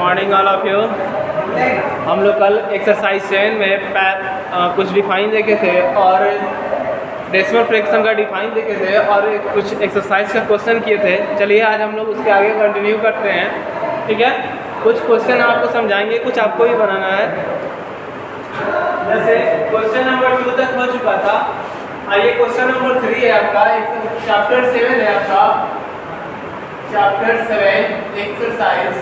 Morning all of you. हम लोग कल एक्सरसाइज 7 में कुछ डिफाइन देखे थे और डेसिमल फ्रैक्शन का डिफाइन देखे थे और कुछ एक्सरसाइज का क्वेश्चन किए थे। चलिए आज हम लोग उसके आगे कंटिन्यू करते हैं, ठीक है। कुछ क्वेश्चन आपको समझाएंगे, कुछ आपको ही बनाना है। जैसे क्वेश्चन नंबर 2 तक हो चुका था, आइए क्वेश्चन नंबर 3 है आपका, चैप्टर 7 है आपका, चैप्टर 7 एक्सरसाइज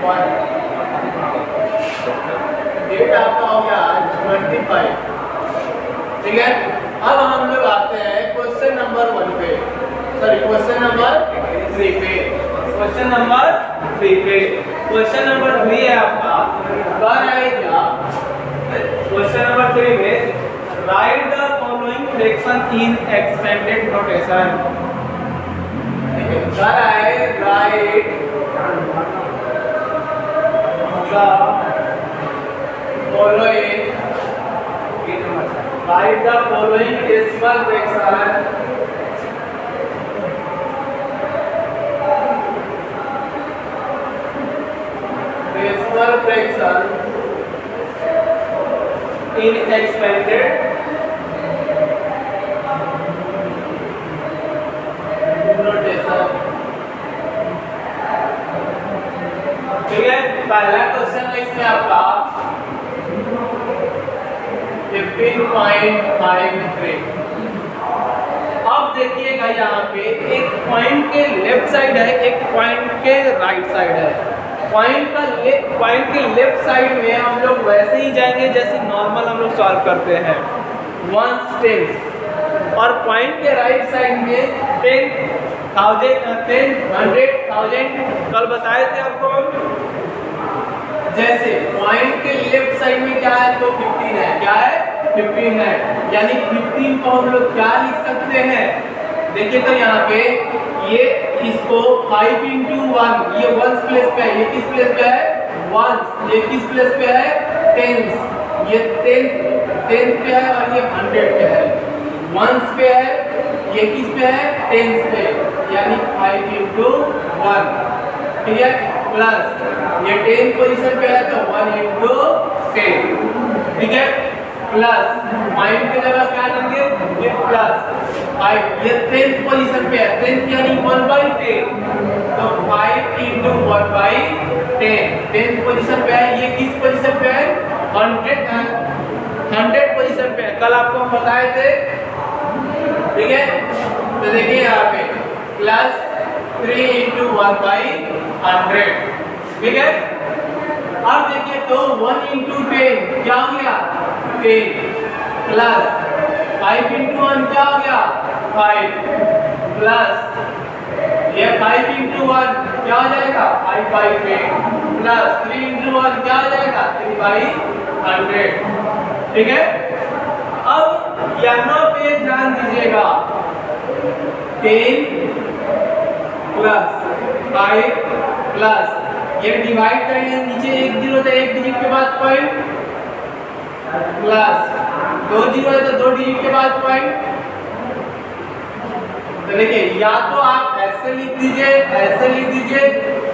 1। डेट आपका हो गया आज 25, ठीक है। अब हम लोग आते हैं क्वेश्चन नंबर 1 पे, सॉरी क्वेश्चन नंबर 3 पे। क्वेश्चन नंबर 3 पे, क्वेश्चन नंबर 3 है आपका, कर आएगा क्वेश्चन नंबर 3 में right the following fraction in expanded notation. कर आए right the following, right the following decimal fraction in expanded notation, ठीक है। पहला क्वेश्चन है इसमें आपका 15.53। अब देखिएगा यहाँ पे एक पॉइंट के लेफ्ट साइड है, एक पॉइंट के राइट साइड है। पॉइंट के लेफ्ट साइड में हम लोग वैसे ही जाएंगे जैसे नॉर्मल हम लोग सॉल्व करते हैं, 1 10, और पॉइंट के राइट साइड में 10,000 100,000 कल बताए थे आपको। जैसे पॉइंट के लेफ्ट साइड में क्या है तो 15 है, क्या है 15 है, यानी 15 को हम लोग क्या लिख सकते हैं, देखिए तो यहाँ पे ये इसको 5 into 1, ये 1 प्लेस पे है, ये किस प्लेस पे है 1, ये किस प्लेस पे है 10, ये 10 पे है और ये 100 पे है, 1 पे है, ये किस पे है 10 पे, यानी 5 into 1, ठीक है, प्लस ये 10 पोजीशन पे है तो 1 into 10, ठीक है, प्लस पॉइंट की जगह क्या लेंगे ये प्लस 5, ये 10th पोजीशन पे है, 10th यानी 1/10, तो 5 into 1/10, 10th पोजीशन पे है, ये किस पोजीशन पे है 100 पोजीशन पे है, कल आपको हम बताए थे, ठीक है। तो देखिए यहाँ पे प्लस 3 into 1/100, ठीक है। अब देखिए तो 1 into 10 क्या हो गया 10, प्लस 5 into 1 क्या हो गया 5, प्लस ये 5 into 1 क्या हो जाएगा 5/10, प्लस 3 into 1 क्या हो जाएगा 3/100, ठीक है। अब यहाँ पे ध्यान दीजिएगा 10 प्लस 5 प्लस ये डिवाइड करेंगे, नीचे 1 0 तो 1 डिजिट के बाद पॉइंट, प्लस 2 0 है तो 2 डिजिट के बाद पॉइंट। तो देखिए या तो आप ऐसे लिख दीजिए, ऐसे लिख दीजिए,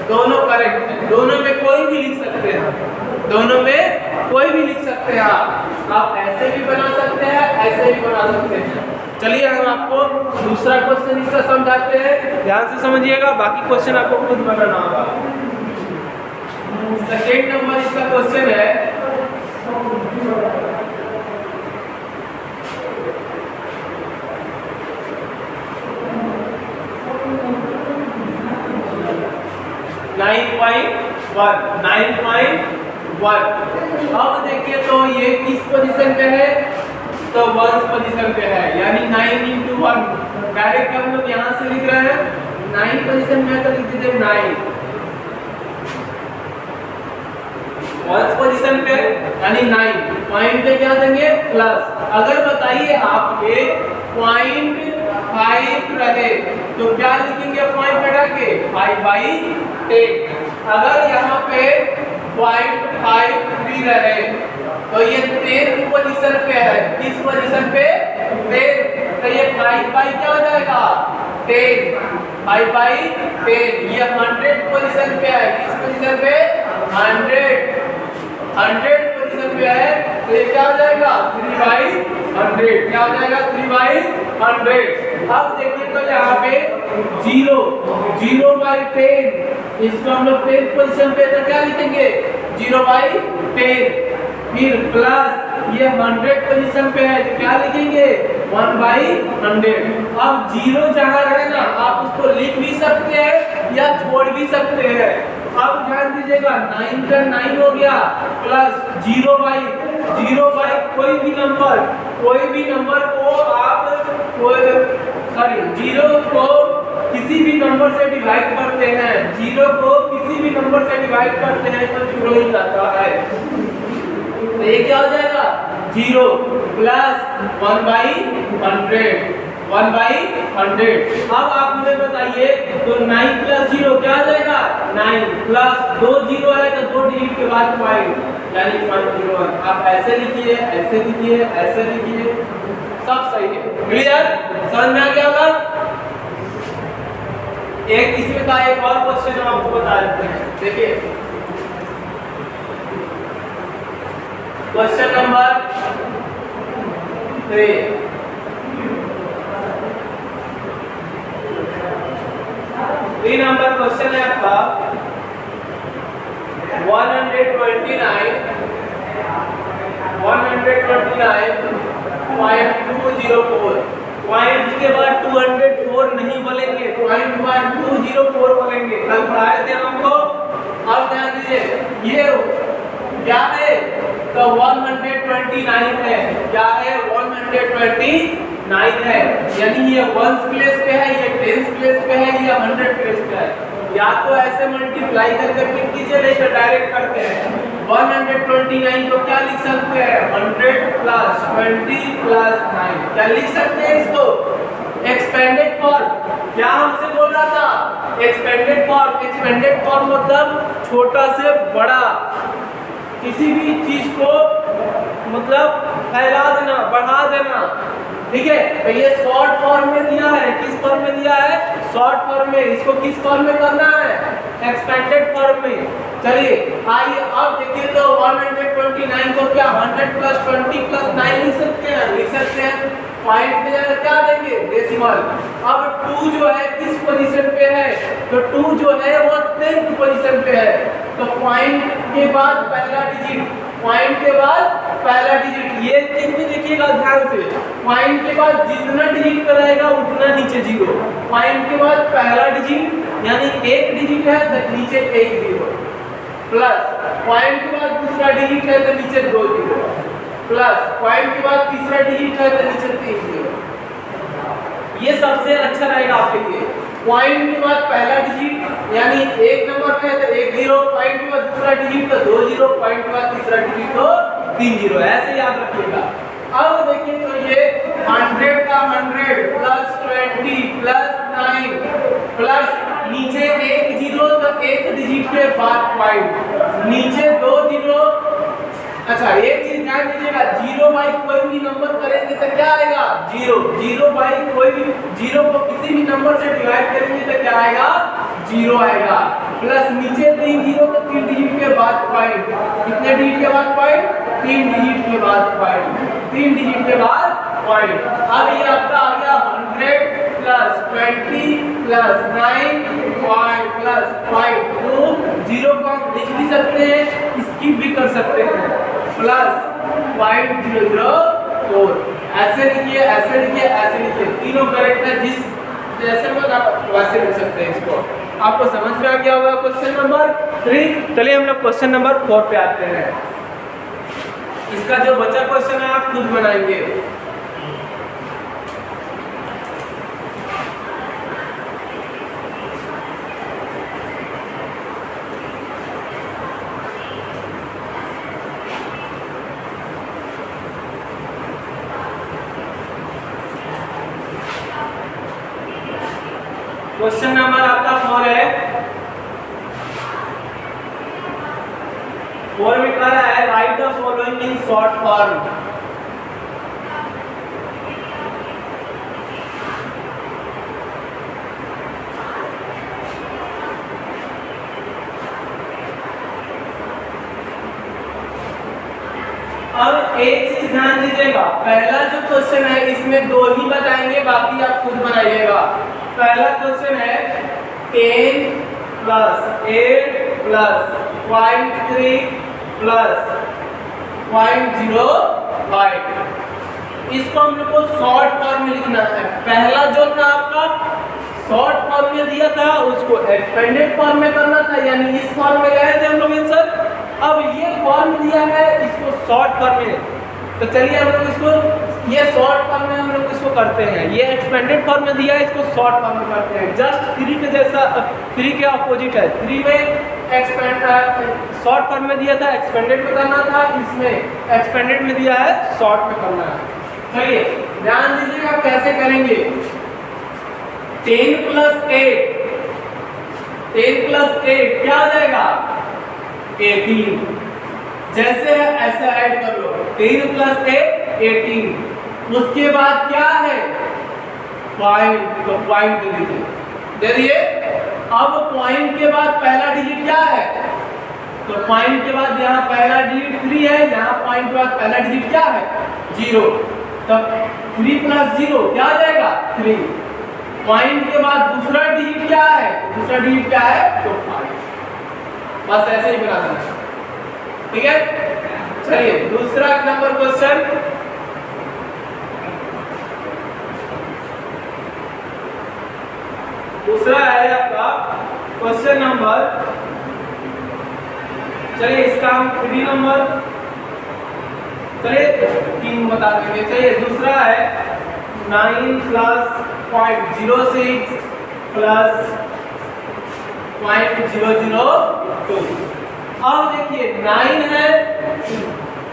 दोनों करेक्ट है, दोनों में कोई भी लिख सकते हैं, दोनों में कोई भी लिख सकते हैं, आप ऐसे भी बना सकते हैं, ऐसे भी बना सकते हैं। चलिए हम आपको दूसरा क्वेश्चन इसका समझाते हैं, ध्यान से समझिएगा, बाकी क्वेश्चन आपको खुद बनाना होगा। सेकेंड नंबर इसका क्वेश्चन है, (9.1). अब देखिए तो ये किस पोजीशन पे है तो 1 पोजीशन पे है, यानी 9 into 1, डायरेक्ट हम लोग यहाँ से लिख रहे हैं 9 पोजीशन में तो लिख दीजिए 9, 1 पोजीशन पे यानी 9, पॉइंट पे क्या देंगे प्लस। अगर बताइए आपके 0.5 रहे तो क्या लिखेंगे पॉइंट हटा के 5/10। अगर यहाँ पे 0.53 रहे तो ये 10th पोजीशन पे है, किस पोजीशन पे 10, तो ये 5 क्या हो जाएगा 10, 5 by 10, ये 100 पोजीशन पे है। किस पोजीशन पे? 100 पोजीशन पे है, तो ये क्या हो जाएगा? 3 by 100। क्या हो जाएगा? 3 by 100। अब देखिए तो यहाँ पे 0 by 10, इसको हम लोग 10 पोजीशन पे तो क्या लिखेंगे? 0 by 10। फिर प्लस ये 100 पोजीशन पे है, तो क्या लिखेंगे? 1 by 100। अब 0 जहाँ रहे ना, आप उसको लिख भी सकते हैं या छोड़ भी सकते हैं। अब ध्यान दीजिएगा, 9 का 9 हो गया, प्लस 0 by कोई भी नंबर को आप 0 को किसी भी नंबर से डिवाइड करते हैं, 0 को किसी भी नंबर से डिवाइड करते हैं तो 0 ही आता है। तो ये क्या हो जाएगा? 0 प्लस 1 by 100, 1 by 100। अब आप मुझे बताइए, तो 9 प्लस 0 क्या हो जाएगा? 9 प्लस 2 0 है तो 2 डिजिट के बाद पॉइंट, यानी 101। आप ऐसे लिखिए, ऐसे लिखिए, ऐसे लिखिए, सब सही है। क्लियर? समझ में आ गया होगा? एक इसमें का एक और क्वेश्चन हम आपको बता देते हैं। देखिए क्वेश्चन नंबर 3 नंबर क्वेश्चन है आपका 129.204 पॉइंट के बाद 204 नहीं बोलेंगे, पॉइंट के बाद 204 बोलेंगे। कल पढ़ाए थे हमको। अब ध्यान दीजिए, ये क्या है? तो 129 है। क्या है? 129 है, यानी ये 1s प्लेस पे है, ये 10s प्लेस पे है, ये 100 प्लेस पे है। या तो ऐसे मल्टीप्लाई करके कीजिए, नहीं तो डायरेक्ट करते हैं। 129 को क्या लिख सकते हैं? 100 प्लस 20 प्लस 9। क्या लिख सकते हैं इसको? Expanded form. क्या हमसे बोल रहा था? Expanded form. एक्सपेंडेड फॉर्म मतलब छोटा से बड़ा, किसी भी चीज को मतलब फैला देना, बढ़ा देना। ठीक है, तो ये शॉर्ट फॉर्म में दिया है। किस फॉर्म में दिया है? शॉर्ट फॉर्म में। इसको किस फॉर्म में करना है? एक्सपेंडेड फॉर्म में। चलिए आइए अब देखिए, तो 129 को क्या 100 प्लस 20 प्लस 9 लिख सकते हैं? लिख सकते हैं। पॉइंट की जगह क्या देंगे? डेसिमल। अब 2 जो है किस पोजीशन पे है? तो 2 जो है वो 10th पोजीशन पे है। तो पॉइंट के बाद पहला डिजिट, पॉइंट के बाद पहला डिजिट, ये चीज भी देखिएगा ध्यान से। पॉइंट के बाद जितना डिजिट का रहेगा उतना नीचे 0। पॉइंट के बाद पहला डिजिट यानी एक डिजिट है तो नीचे एक 0, प्लस पॉइंट के बाद दूसरा डिजिट है तो नीचे 2 0, प्लस पॉइंट के बाद तीसरा डिजिट है तो नीचे 3 0। ये सबसे अच्छा रहेगा आपके लिए। पॉइंट के बाद पहला डिजिट यानी एक नंबर पे है तो 1 0, पॉइंट के बाद दूसरा डिजिट तो 2 0, पॉइंट के बाद तीसरा डिजिट तो 3 0। ऐसे याद रखिएगा। अब देखिए, तो ये 100 का 100 प्लस 20 प्लस 9 प्लस नीचे 1 0 तो एक डिजिट के बाद पॉइंट, नीचे 2 0। अच्छा एक चीज ध्यान दीजिएगा, 0 बाई कोई भी नंबर करेंगे तो क्या आएगा? 0। 0 बाई कोई भी 0 को किसी भी नंबर से डिवाइड करेंगे तो क्या आएगा? 0 आएगा। प्लस नीचे 3 0 तो 3 डिजिट के बाद पॉइंट। कितने डिजिट के बाद पॉइंट? 3 डिजिट के बाद पॉइंट। 3 डिजिट के बाद पॉइंट। अब ये आपका आ गया 100 प्लस 20 प्लस 9 प्लस 5 तो 0 को हम लिख भी सकते हैं, स्किप भी कर सकते हैं। प्लस 0.004। ऐसे लिखिए, ऐसे लिखिए, ऐसे लिखिए, तीनों करेक्ट है। जिस जैसे मन आप वैसे लिख सकते हैं इसको। आपको समझ में आ गया होगा क्वेश्चन नंबर 3। चलिए हम लोग क्वेश्चन नंबर 4 पे आते हैं। इसका जो बचा क्वेश्चन है आप खुद बनाएंगे। क्वेश्चन नंबर आपका 4 है। 4 में कह रहा है right the following in short form. पहला जो क्वेश्चन है इसमें 2 ही बताएंगे, बाकी आप खुद बनाइएगा। पहला क्वेश्चन है 10 प्लस 8 प्लस 0.3 प्लस 0.05, इसको हम लोग को शॉर्ट फॉर्म में लिखना है। पहला जो था आपका शॉर्ट फॉर्म में दिया था उसको एक्सपेंडेड फॉर्म में करना था, यानी इस फॉर्म में गए थे हम लोग आंसर। अब ये फॉर्म दिया है इसको शॉर्ट फॉर्म में, तो चलिए हम लोग इसको ये शॉर्ट फॉर्म में हम लोग इसको करते हैं। ये एक्सपेंडेड फॉर्म में दिया है, इसको शॉर्ट फॉर्म में करते हैं। जस्ट 3 के जैसा, 3 के ऑपोजिट है। 3 में एक्सपेंड शॉर्ट फॉर्म में दिया था, एक्सपेंडेड में करना था, इसमें एक्सपेंडेड में दिया है, शॉर्ट में करना है। चलिए ध्यान दीजिएगा कैसे करेंगे। 10 प्लस 8 क्या हो जाएगा? 18। जैसे है ऐसे ऐड कर लो। 10 प्लस 8 18। उसके बाद क्या है? पॉइंट, तो पॉइंट दे दीजिए। दे दिए। अब पॉइंट के बाद पहला डिजिट क्या है? तो पॉइंट के बाद यहाँ पहला डिजिट 3 है, यहाँ पॉइंट के बाद पहला डिजिट क्या है? 0। तब 3 प्लस 0 क्या आ जाएगा? 3। पॉइंट के बाद दूसरा डिजिट क्या है? दूसरा डिजिट क्या है? तो 5। बस ऐसे ही बना देना, ठीक है। चलिए दूसरा नंबर क्वेश्चन, दूसरा है आपका क्वेश्चन नंबर, चलिए इसका हम 3 नंबर, चलिए 3 बता देंगे। चलिए दूसरा है 9 प्लस 0.06 प्लस 0.002। अब देखिए 9 है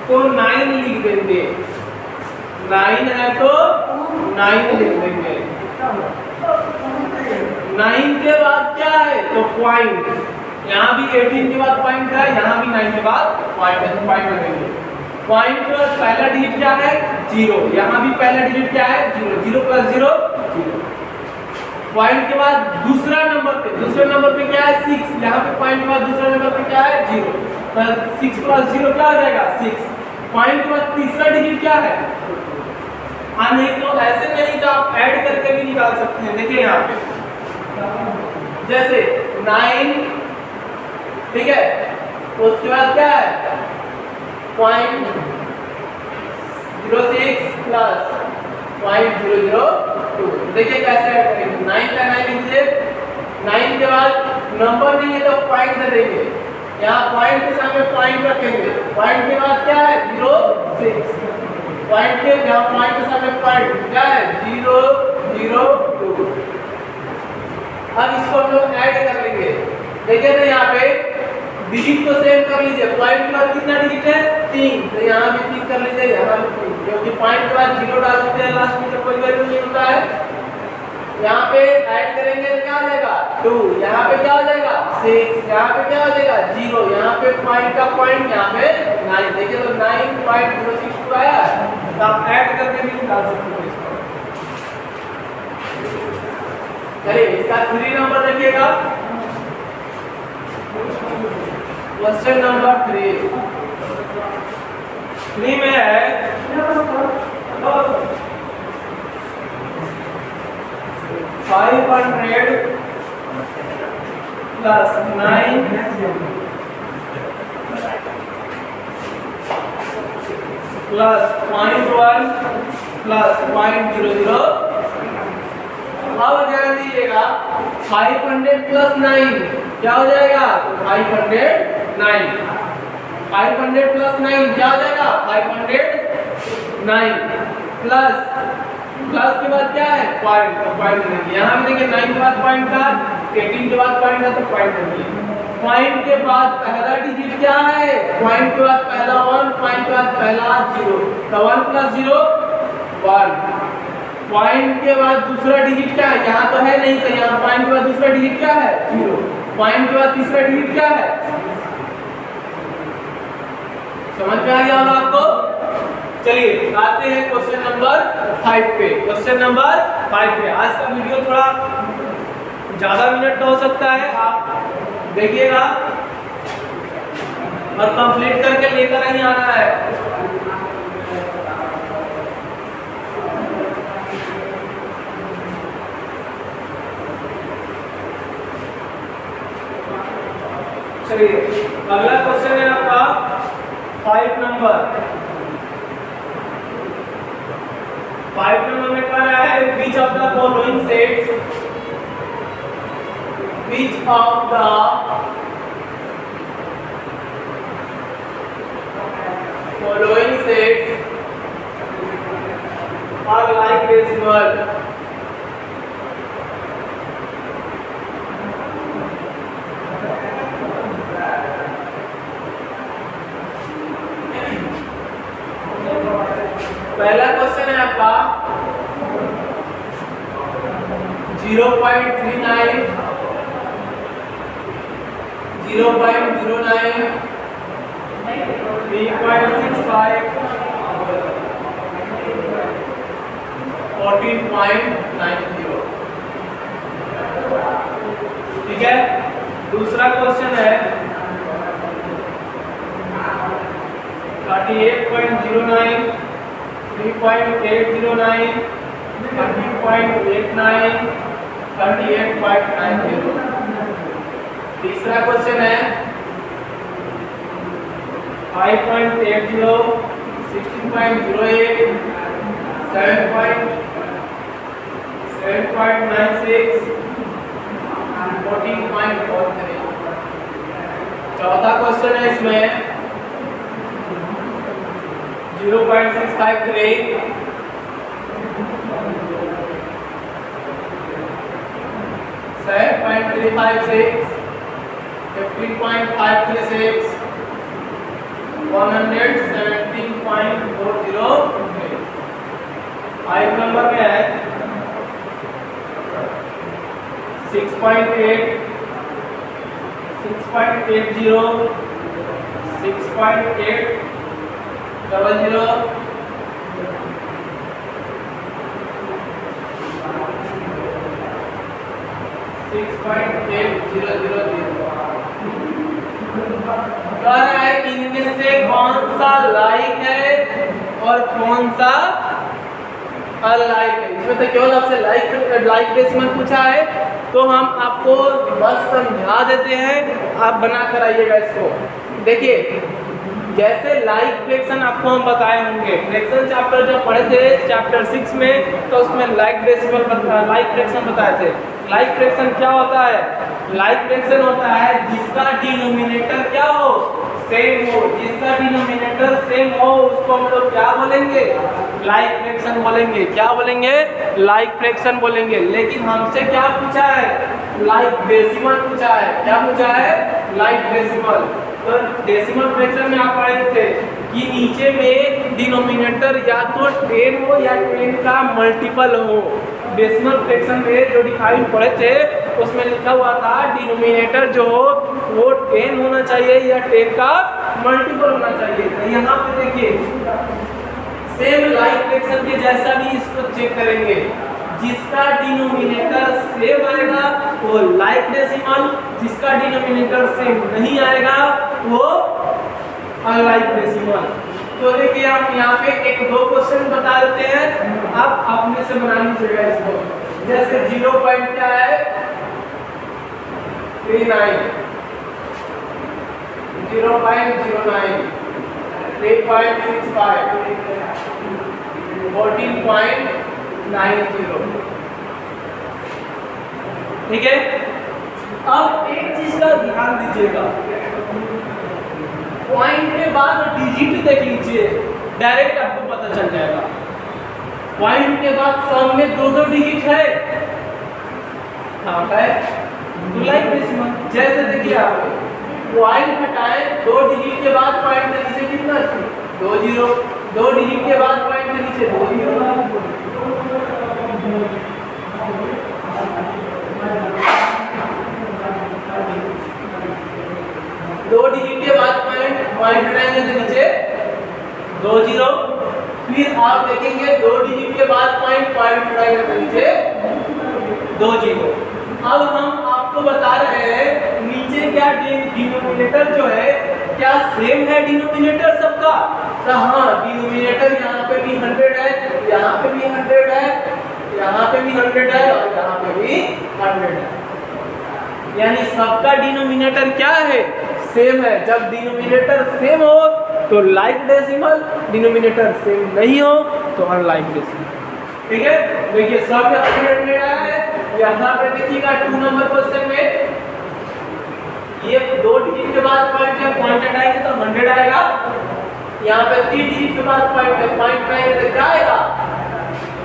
तो 9 लिख देंगे, 9 है तो 9 लिख देंगे। 9 के बाद क्या है? तो पॉइंट, यहाँ भी 18 के बाद पॉइंट है, यहाँ भी 9 के बाद पॉइंट है, तो पॉइंट लगेंगे। पॉइंट के बाद पहला डिजिट क्या है? 0। यहाँ भी पहला डिजिट क्या है? 0। 0 प्लस 0 0। पॉइंट के बाद दूसरे नंबर पे क्या है? 6। यहाँ पे पॉइंट के बाद दूसरे नंबर पे क्या है? 0। तो 6 प्लस 0 क्या हो जाएगा? 6। पॉइंट के बाद तीसरा डिजिट क्या है? हाँ, नहीं तो ऐसे नहीं तो आप ऐड करके भी निकाल सकते हैं। देखिए यहाँ पे जैसे 9, ठीक है, उसके बाद क्या है? 0.06 प्लस 0.002। देखिए कैसे ऐड करेंगे। 9 का 9 लीजिए, 9 के बाद नंबर नहीं है तो पॉइंट दे देंगे, यहाँ पॉइंट के सामने पॉइंट रखेंगे। पॉइंट के बाद क्या है? 0.6। पॉइंट के यहाँ पॉइंट के सामने पॉइंट क्या है? 0.002। अब इसको हम लोग ऐड कर लेंगे। देखिए ना यहाँ पे डिजिट को सेम कर लीजिए। पॉइंट के बाद कितना डिजिट है? 3। तो यहाँ भी 3 कर लीजिए, यहाँ भी 3, क्योंकि पॉइंट के बाद 0 डाल देते हैं लास्ट में तो कोई वैल्यू नहीं होता है। यहाँ पे ऐड करेंगे तो क्या हो जाएगा? 2। यहाँ पे क्या हो जाएगा? 6। यहाँ पे क्या हो जाएगा? 0। यहाँ पे पॉइंट का पॉइंट, यहाँ पे 9। देखिए तो 9.062 आया, तो आप ऐड करके भी निकाल सकते हैं इसको। चलिए इसका 3 नंबर देखिएगा, क्वेश्चन नंबर 3 में है 500 प्लस 9 प्लस 0.1 प्लस 0.00। अब ध्यान दीजिएगा 500 प्लस 9 क्या हो जाएगा? 509। 500 प्लस 9 क्या हो जाएगा? 509 प्लस के बाद क्या है? पॉइंट, तो पॉइंट लेंगे। यहाँ भी देखिए 9 के बाद पॉइंट था, 18 के बाद पॉइंट था, तो पॉइंट लेंगे। पॉइंट के बाद पहला डिजिट क्या है? पॉइंट के बाद पहला 1, पॉइंट के बाद पहला 0, तो 1 प्लस 0 1। पॉइंट के बाद दूसरा डिजिट क्या है? यहाँ तो है नहीं, तो यहाँ पॉइंट के बाद दूसरा डिजिट क्या है? 0। पॉइंट के बाद तीसरा डिजिट क्या है? समझ में आ गया होगा आपको? चलिए आते हैं क्वेश्चन नंबर 5 पे। क्वेश्चन नंबर 5 पे आज का वीडियो थोड़ा ज्यादा मिनट का हो सकता है, आप देखिएगा और कंप्लीट करके लेकर ही आना है। चलिए अगला क्वेश्चन है आपका 5 नंबर। 5 नंबर में कह रहा है which of the following sets are like decimal। पहला क्वेश्चन है आपका 0.39, 0.09, 3.65, 14.90। ठीक है। दूसरा क्वेश्चन है 38.09, 3.809, 13.89, 38.90। तीसरा क्वेश्चन है 5.80, 16.08, 7.96, 14.43। चौथा क्वेश्चन है इसमें 0.653, 7.356, 15.536, 117.403। 5 नंबर में है 6.8, 6.80, 6.800, 6.8000। कह रहा है कि इनमें से कौन सा लाइक है और कौन सा अनलाइक है। इसमें तो केवल आपसे लाइक डेसिमल पूछा है, तो हम आपको बस समझा देते हैं, आप बना कर आइएगा इसको। देखिए जैसे लाइक फ्रैक्शन आपको हम बताए होंगे, फ्रैक्शन चैप्टर जब पढ़े थे चैप्टर 6 में, तो उसमें लाइक फ्रैक्शन बताए थे। लाइक फ्रैक्शन क्या होता है? लाइक फ्रैक्शन होता है जिसका डिनोमिनेटर क्या हो, सेम हो। जिसका डिनोमिनेटर सेम हो उसको हम लोग क्या बोलेंगे? लाइक फ्रैक्शन बोलेंगे। क्या बोलेंगे? लाइक फ्रैक्शन बोलेंगे। लेकिन हमसे क्या पूछा है? लाइक डेसिमल पूछा है। क्या पूछा है? Like decimal. तो डेसिमल फ्रैक्शन में आप पढ़े थे कि नीचे में डिनोमिनेटर या तो 10 हो या 10 का मल्टीपल हो। डेसिमल फ्रैक्शन में जो डिफाइन पढ़े थे उसमें लिखा हुआ था डिनोमिनेटर जो हो वो 10 होना चाहिए या 10 का मल्टीपल होना चाहिए। तो यहाँ पे देखिए सेम लाइक फ्रैक्शन के जैसा भी इसको चेक करेंगे। जिसका डिनोमिनेटर सेम आएगा वो लाइक डेसिमल, जिसका डिनोमिनेटर सेम नहीं आएगा वो अनलाइक डेसिमल। तो देखिए हम यहाँ पे एक दो क्वेश्चन बता देते हैं, आप अपने से बना लीजिएगा इसको। जैसे 0 पॉइंट क्या है? 39, 0.09, 3.65, 14.90। ठीक है। अब एक चीज का ध्यान दीजिएगा, पॉइंट के बाद डिजिट देख लीजिए, डायरेक्ट आपको पता चल जाएगा। पॉइंट के बाद सम में दो डिजिट है, हाँ है तो लाइक डेसिमल। जैसे देखिए आप पॉइंट हटाए, 2 डिजिट के बाद पॉइंट के नीचे कितना? 2 जीरो। 2 डिजिट के बाद पॉइंट के नीचे 2 जीरो। 2 डिजिट के बाद पॉइंट हटाएंगे तो नीचे 2 जीरो। फिर आप देखेंगे 2 डिजिट के बाद पॉइंट हटाएंगे तो नीचे 2 जीरो। अब हम आपको बता रहे हैं नीचे क्या डिनोमिनेटर जो है क्या सेम है डिनोमिनेटर सबका? तो हाँ, डिनोमिनेटर यहाँ पे भी 100 है, यहाँ पे भी 100 है, यहाँ पे भी 100 है और यहाँ पे भी 100 है। यानी सबका डिनोमिनेटर क्या है? सेम है। जब डिनोमिनेटर सेम हो तो लाइक डेसिमल, डिनोमिनेटर सेम नहीं हो तो अनलाइक डेसिमल। ठीक है, देखिए सब अपडेट आया है। यहाँ पे देखिएगा 2 नंबर क्वेश्चन में ये 2 डिजिट के बाद पॉइंट है, पॉइंट हटाएंगे तो 100 आएगा। यहाँ पे 3 डिजिट के बाद पॉइंट है, पॉइंट हटाएंगे तो क्या आएगा,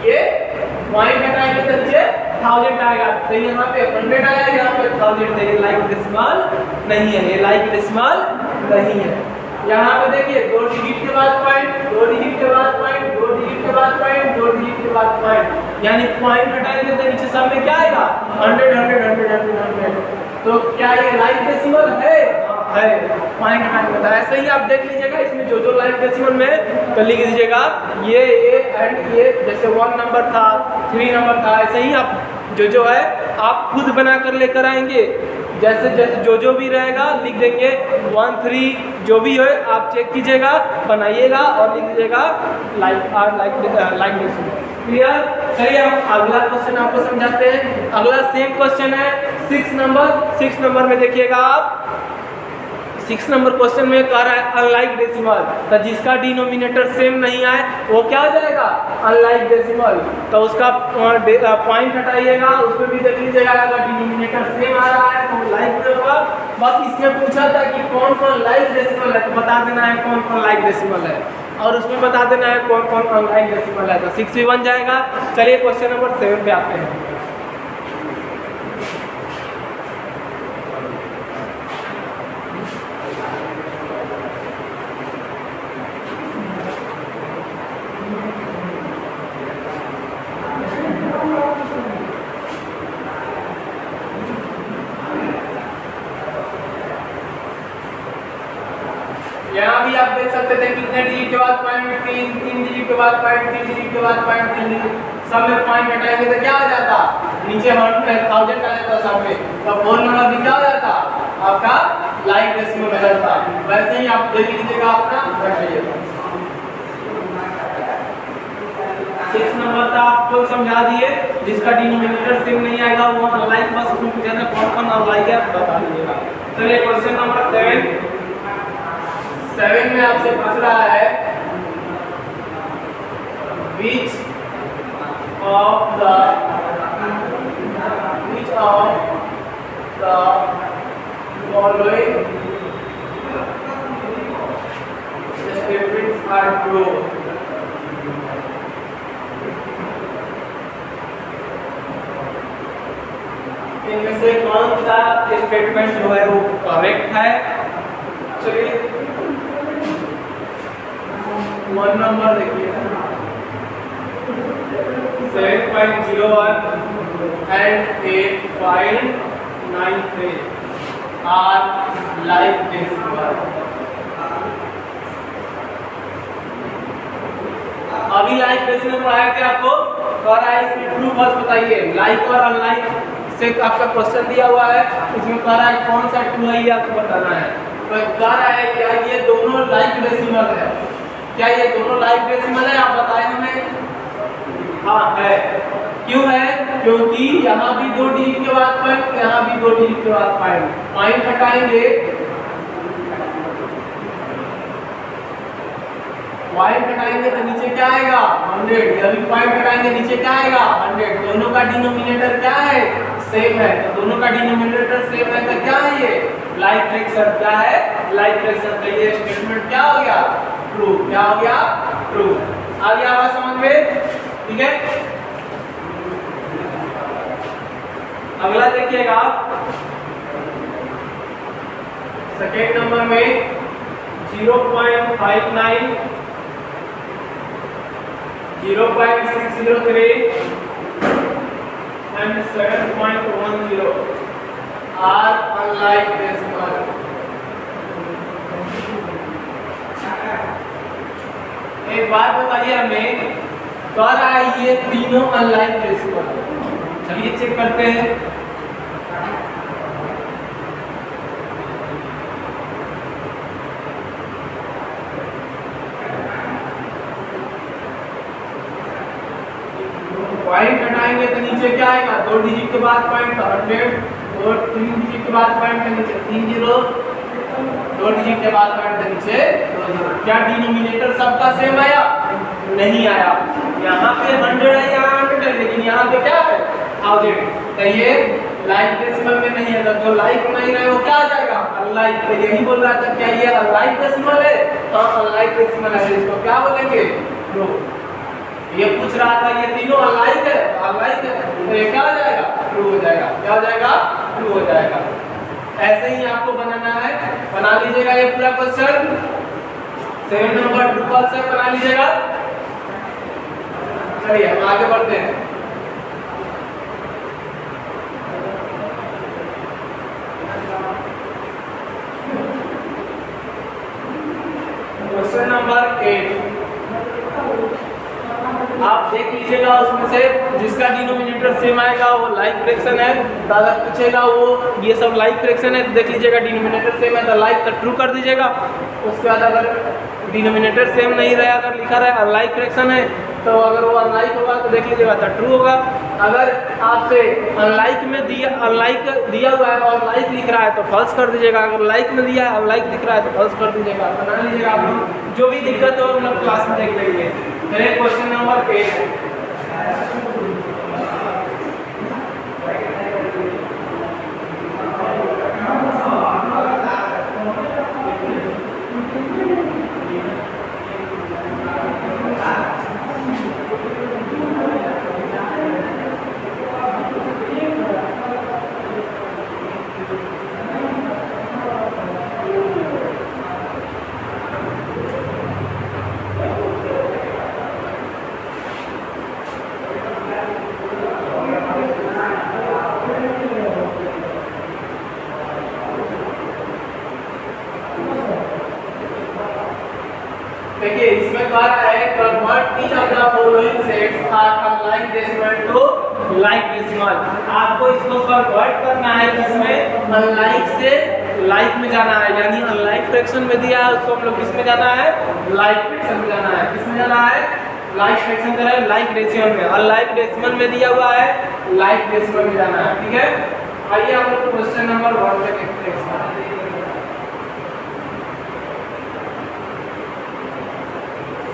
ये पॉइंट हटाएंगे तो नीचे 1000 आएगा। तो यहाँ पे 100 आया, यहाँ पे 1000 है। ये लाइक डेसिमल नहीं है, ये लाइक डेसिमल नहीं है। यहाँ पे देखिए 2 डिजिट के बाद पॉइंट, 2 डिजिट के बाद पॉइंट, 2 डिजिट के बाद पॉइंट, 2 डिजिट के बाद पॉइंट, यानी पॉइंट हटाएंगे तो नीचे सब में क्या आएगा 100 100 100 100 100। तो क्या ये लाइक डेसिमल है? पॉइंट हटाएंगे तो ऐसे ही आप देख लीजिएगा। इसमें जो जो लाइक डेसिमल में तो लिख दीजिएगा ये एंड ये, जैसे 1 नंबर था, 3 नंबर था, ऐसे ही आप जो है आप खुद बना कर लेकर आएंगे। जैसे जैसे जो भी रहेगा लिख देंगे 1 3 जो भी हो आप चेक कीजिएगा, बनाइएगा और लिख दीजिएगा लाइक डेसिमल। क्लियर? चलिए हम अगला क्वेश्चन आपको समझाते हैं। अगला सेम क्वेश्चन है 6 नंबर में देखिएगा आप 6 नंबर क्वेश्चन में कह रहा है अनलाइक डेसिमल। तो जिसका डिनोमिनेटर सेम नहीं आए वो क्या हो जाएगा अनलाइक डेसिमल। तो उसका पॉइंट हटाइएगा, उसमें भी देख लीजिएगा अगर डिनोमिनेटर सेम आ रहा है तो लाइक होगा। बस इसमें पूछा था कि कौन कौन लाइक डेसिमल है, तो बता देना है कौन कौन लाइक डेसिमल है और उसमें बता देना है कौन कौन अनलाइक डेसिमल है। तो 6 भी बन जाएगा। चलिए क्वेश्चन नंबर 7 पे आते हैं। यहाँ भी आप देख सकते थे कितने डिजिट के बाद पॉइंट 3 डिजिट के बाद पॉइंट 3 डिजिट के बाद पॉइंट 3 डिजिट, सब में पॉइंट हटाएंगे तो क्या हो जाता नीचे 1000 आ जाता सब में। तो 4 नंबर भी क्या हो जाता आपका लाइक डेसिमल हो जाता। वैसे ही आप देख लीजिएगा अपना रखिएगा। 6 नंबर था आपको समझा दिए, जिसका डिनोमिनेटर सेम नहीं आएगा वो अनलाइक, बस उसमें पूछा था कौन कौन अनलाइक है आप बता दीजिएगा। चलिए क्वेश्चन नंबर 7 में आपसे पूछ रहा है which of the following statements are true। इनमें से कौन सा स्टेटमेंट जो है वो करेक्ट है। चलिए 1 नंबर देखिए 7.01 and 8.93 are like this one। अभी लाइक डेसिमल पढ़ाया थे आपको, और इसमें ट्रू फॉल्स बताइए। लाइक और अनलाइक से आपका क्वेश्चन दिया हुआ है, इसमें कह रहा है कौन सा ट्रू है ये आपको बताना है। तो कह रहा है क्या ये दोनों लाइक डेसिमल है, क्या ये दोनों लाइक डेसिमल है, आप बताएं हमें। हाँ है। क्यों है? क्योंकि यहाँ भी 2 डिजिट के बाद पॉइंट, यहाँ भी 2 डिजिट के बाद पॉइंट, पॉइंट हटाएंगे पॉइंट हटाएंगे तो नीचे क्या आएगा 100। अभी पॉइंट हटाएंगे नीचे क्या आएगा 100। दोनों का डिनोमिनेटर क्या है सेम है, तो दोनों का डिनोमिनेटर सेम है तो क्या है ये लाइक फ्रैक्शन। क्या है लाइक फ्रैक्शन। तो ये स्टेटमेंट क्या हो गया ट्रू। क्या हो गया ट्रू। आ गया बात समझ में? ठीक है। अगला देखिएगा सेकेंड नंबर में 0.59 0.603 and 7.10 are unlike decimal। एक बात बताइए हमें, कह रहा है ये तीनों अनलाइक डेसिमल। चलिए चेक करते हैं। पॉइंट हटाएंगे तो नीचे क्या आएगा 2 डिजिट के बाद पॉइंट 100 और 3 डिजिट के बाद पॉइंट के नीचे 30 2 डिजिट के बाद पॉइंट के नीचे 2 जीरो। क्या डिनोमिनेटर सबका सेम आया? नहीं आया। यहाँ पे 100 है, यहाँ 100 है, लेकिन यहाँ पे क्या है? 1000। तो ये लाइक डेसिमल में नहीं है, तो जो लाइक नहीं रहे वो क्या आ जाएगा? अनलाइक। तो यही बोल रहा था, क्या ये अनलाइक डेसिमल है? हाँ अनलाइक डेसिमल है, इसको क्या बोलेंगे? ट्रू। ये पूछ रहा था ये तीनों अनलाइक है, अनलाइक है, तो ये क्या हो जाएगा? ट्रू हो जाएगा। क्या हो जाएगा? ट्रू हो जाएगा। ऐसे ही आपको बनाना है, बना लीजिएगा ये पूरा क्वेश्चन। 7 नंबर ट्रू फॉल्स है, बना लीजिएगा। चलिए हम आगे बढ़ते हैं। क्वेश्चन नंबर 8 आप देख लीजिएगा, उसमें से जिसका डिनोमिनेटर सेम आएगा वो लाइक फ्रैक्शन है। तो अगर पूछेगा वो ये सब लाइक फ्रैक्शन है, तो देख लीजिएगा डिनोमिनेटर सेम है तो लाइक तो ट्रू कर दीजिएगा। उसके बाद अगर डिनोमिनेटर सेम नहीं रहा, अगर लिखा रहा है अनलाइक फ्रैक्शन है, तो अगर वो अनलाइक होगा तो देख लीजिएगा तो ट्रू होगा। अगर आपसे अनलाइक में अनलाइक दिया हुआ है और लाइक लिख रहा है तो फॉल्स कर दीजिएगा। अगर लाइक में दिया है अनलाइक लिख रहा है तो फॉल्स कर दीजिएगा। बना लीजिएगा। आप लोग जो भी दिक्कत हो हम लोग क्लास में देख लेंगे। क्वेश्चन नंबर 8 देखिए इसमें कह रहा है convert each of the following sets are unlike decimal to like decimal. आपको इसको कन्वर्ट करना है, किसमें? अनलाइक से लाइक में जाना है, यानी अनलाइक फ्रैक्शन में दिया है उसको हम लोग किस में जाना है? लाइक फ्रैक्शन में जाना है। किस में जाना है? लाइक फ्रैक्शन कर रहा है, लाइक डेसिमल में। अनलाइक डेसिमल में दिया हुआ है, लाइक डेसिमल में जाना है। ठीक है, आइए हम लोग क्वेश्चन नंबर 1 पे देखते हैं।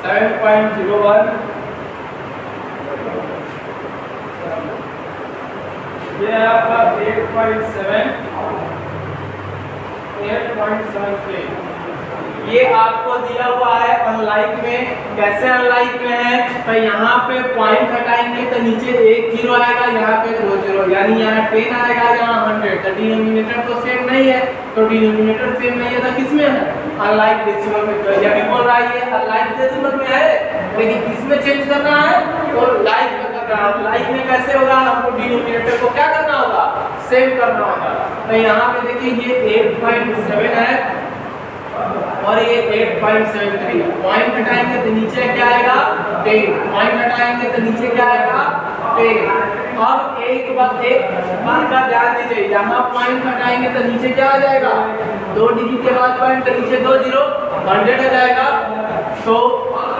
7.01 ये है आपका 8.7 8.73। ये आपको दिया हुआ है अनलाइक में। कैसे अनलाइक में है? तो यहाँ पे पॉइंट हटाएंगे तो नीचे 1 जीरो आएगा, यहाँ पे 2 जीरो, यानी यहाँ 10 आएगा, यहाँ 100। तो डिनोमिनेटर तो सेम नहीं है, तो डिनोमिनेटर सेम नहीं है तो किसमें है? अनलाइक डेसिमल में। तो ये भी बोल रहा है ये अनलाइक डेसिमल में है, लेकिन किसमें चेंज करना है? तो लाइक में करना है। लाइक में कैसे होगा? हमको डिनोमिनेटर को क्या करना होगा? सेम करना होगा। तो यहाँ पे देखिए ये 8.7 है और ये 8.73। पॉइंट हटाएंगे तो नीचे क्या आएगा? 10। पॉइंट हटाएंगे तो नीचे क्या आएगा? 10। अब एक बात का ध्यान दीजिए, यहाँ पॉइंट हटाएंगे तो नीचे क्या आ जाएगा? 2 डिजिट के बाद पॉइंट तो नीचे 2 जीरो, 100 आ जाएगा। तो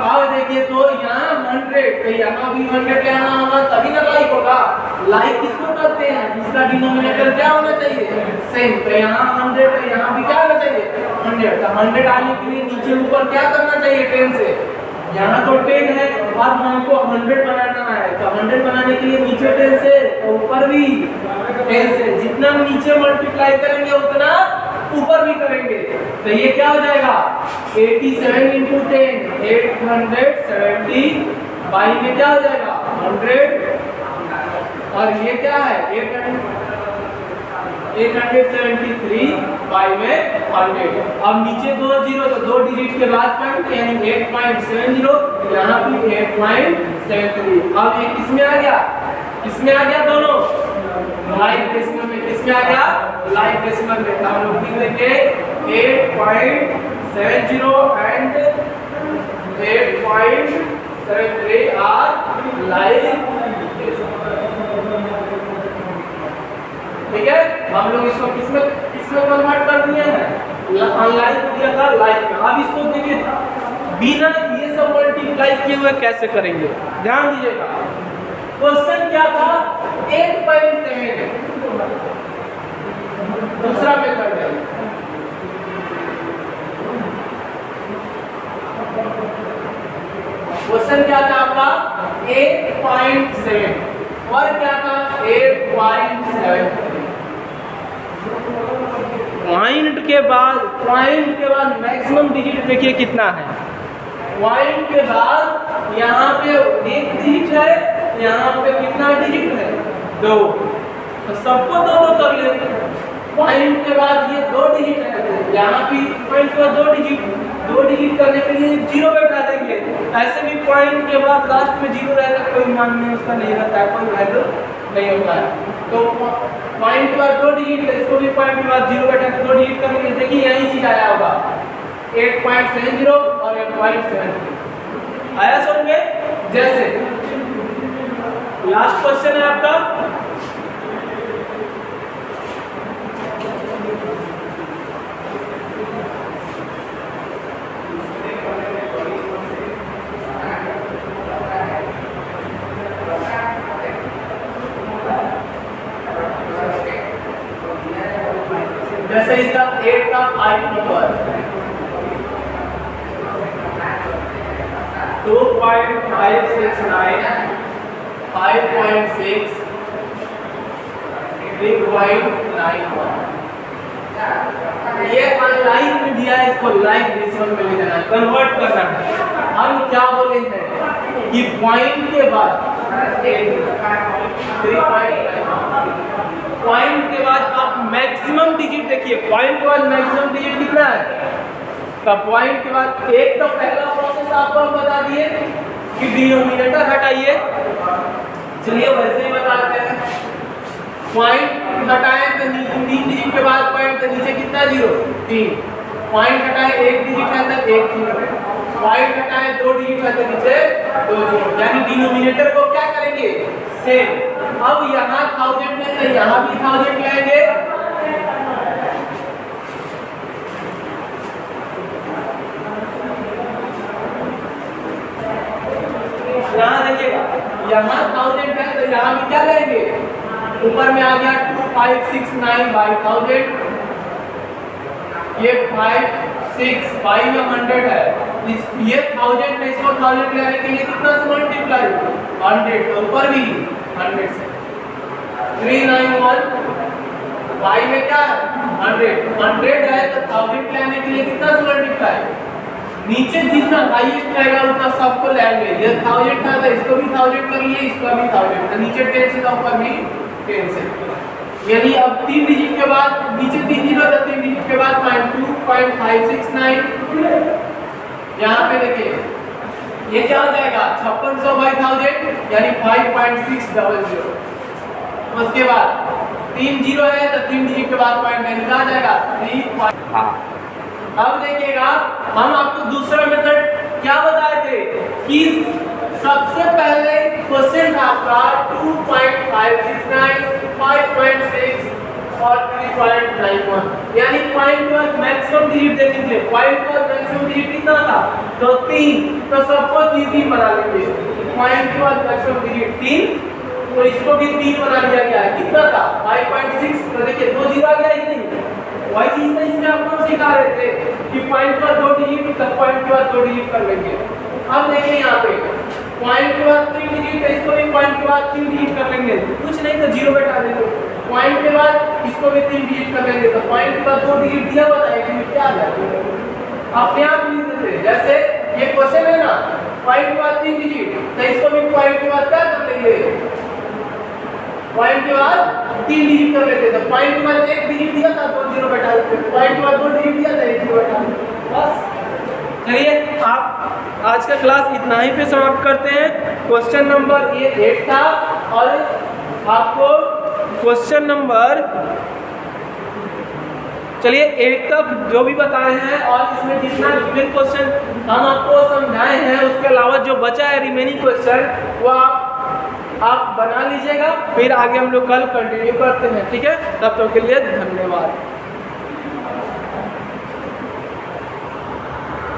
अब देखिए तो यहाँ 100, तो यहाँ भी 100 ले आना होगा तभी ना लाइक होगा। लाइक किसको करते हैं? जिसका डिनोमिनेटर क्या होना चाहिए? सेम। तो यहाँ 100 है, यहाँ भी क्या होना चाहिए? 100। तो 100 आने के लिए नीचे ऊपर क्या करना चाहिए? 10 से। यहाँ तो 10 है और हमको 100 बनाना है, तो 100 बनाने के लिए नीचे 10 से तो ऊपर भी 10 से। जितना नीचे मल्टीप्लाई करेंगे उतना ऊपर भी करेंगे। तो ये क्या हो जाएगा? 87 इंटू 10 870 बाई में क्या हो जाएगा? 100। और ये क्या है? 873 बाई में 100। अब नीचे 2 जीरो तो 2 डिजिट के बाद पॉइंट, यानी 8.70, यहाँ भी 8.73। अब ये किसमें आ गया? किसमें आ गया? दोनों लाइक डेसिमल में। किसमें आ गया? लाइक डेसिमल में। हम लोग लिख देंगे 8.70 एंड 8.73 आर लाइक। ठीक है, हम लोग इसको किसमें कन्वर्ट कर दिए हैं? अनलाइक दिया था लाइक में। अब इसको देखिए बिना ये सब मल्टीप्लाई किए हुए कैसे करेंगे, ध्यान दीजिएगा। क्वेश्चन क्या था? 8.7 दूसरा मेथड है। क्वेश्चन क्या था आपका 8.7 और क्या था 8.7। पॉइंट के बाद मैक्सिमम डिजिट देखिए कितना है। पॉइंट के बाद यहाँ पे एक डिजिट है, यहाँ पे कितना डिजिट है 2, तो सबको 2 कर लेते हैं। पॉइंट के बाद ये 2 डिजिट है, यहाँ भी पॉइंट के बाद 2 डिजिट करने के लिए 0 बैठा देंगे। ऐसे भी पॉइंट के बाद लास्ट में 0 रहेगा, कोई मान नहीं उसका नहीं रहता है, कोई वैल्यू नहीं होता है। तो पॉइंट के बाद 2 डिजिट है, इसको भी पॉइंट के बाद 0 बैठा के 2 डिजिट करने के लिए देखिए यही चीज आया होगा 8.70 और 8.70 आया समझ में। जैसे लास्ट क्वेश्चन है आपका जैसे इसका 8 का 5 नंबर 2.569 5.6 3.91 ये लाइन में दिया है, इसको लाइन डेसिमल में ले जाना है, कन्वर्ट करना है। हम क्या बोले हैं कि पॉइंट के बाद पॉइंट के बाद आप मैक्सिमम डिजिट देखिए, पॉइंट के बाद मैक्सिमम डिजिट कितना है, का पॉइंट के बाद एक तो पहला प्रोसेस आपको हम बता दिए कि डिनोमिनेटर हटाइए। चलिए वैसे ही बताते हैं, पॉइंट हटाएं तो 3 डिजिट के बाद पॉइंट तो नीचे कितना 0 3, पॉइंट हटाएं 1 डिजिट है तो 1 0, पॉइंट हटाएं 2 डिजिट है तो नीचे 2 0, यानी डिनोमिनेटर को क्या करेंगे सेम। अब यहाँ 1000 में तो यहाँ भी 1000 लाएंगे, यहाँ देखिएगा यहाँ 1000 है तो यहाँ भी क्या लेंगे, ऊपर में आ गया 2569 बाई 1000, ये 5 6 बाई में 100 है, ये 1000 में इसको 1000 लेने के लिए कितना से मल्टीप्लाई 100, तो ऊपर भी 100 से 391 बाई में क्या है 100 है तो 1000 लेने के लिए कितना से मल्टीप्लाई, नीचे जितना हाईएस्ट रहेगा उतना सबको लेंगे। ये 1000 था तो इसको भी 1000 कर लिए, इसको भी 1000, तो नीचे 10 से था ऊपर भी 10 से, यानी अब 3 डिजिट के बाद नीचे 3 जीरो था, 3 डिजिट के बाद 2.569, यहाँ पे देखिए ये क्या हो जाएगा 5600 बाई 1000 यानी 5.600। उसके बाद 3 जीरो है तो 3 डिजिट के बाद पॉइंट नहीं आ जाएगा 3। अब देखिएगा हम आपको दूसरा मेथड क्या बताए थे कि सबसे पहले क्वेश्चन था आपका 2.569 5.6 और 3.91, यानी पॉइंट के बाद मैक्सिमम डिजिट देख लीजिए, पॉइंट के बाद मैक्सिमम डिजिट कितना था तो 3, तो सबको 3 बना लेंगे। पॉइंट के बाद मैक्सिमम डिजिट 3, तो इसको भी 3 बना दिया गया है, कितना था 5.6, तो देखिए 2 जीरो आ गया कि नहीं, वही चीज तो इसमें आपको सिखा रहे थे कि पॉइंट पर 2 डिजिट तक पॉइंट के बाद 2 डिजिट कर लेंगे। अब देखिए यहाँ पे पॉइंट के बाद 3 डिजिट है, इसको भी पॉइंट के बाद 3 डिजिट कर लेंगे, कुछ नहीं तो 0 बैठा देंगे। पॉइंट के बाद इसको भी 3 डिजिट कर लेंगे, तो पॉइंट के बाद 2 डिजिट दिया हुआ था, डिजिट क्या आ जाएगा अपने आप लिख देते। जैसे ये क्वेश्चन है ना, पॉइंट के बाद 3 डिजिट, तो इसको भी पॉइंट के बाद क्या कर लेंगे, पॉइंट के बाद 3 डिजिट कर लेते, तो पॉइंट के बाद 1 डिजिट दिया था तो 0 बैठा देते, पॉइंट के बाद 2 डिजिट दिया था 1 0 बैठा देते, बस। चलिए आप आज का क्लास इतना ही पे समाप्त करते हैं। क्वेश्चन नंबर ये 8 था और आपको क्वेश्चन नंबर चलिए 8 तक जो भी बताए हैं और इसमें जितना फिर क्वेश्चन हम आपको समझाए हैं उसके अलावा जो बचा है रिमेनिंग क्वेश्चन वो आप बना लीजिएगा, फिर आगे हम लोग कल कंटिन्यू करते हैं, ठीक है। तब तक के लिए धन्यवाद।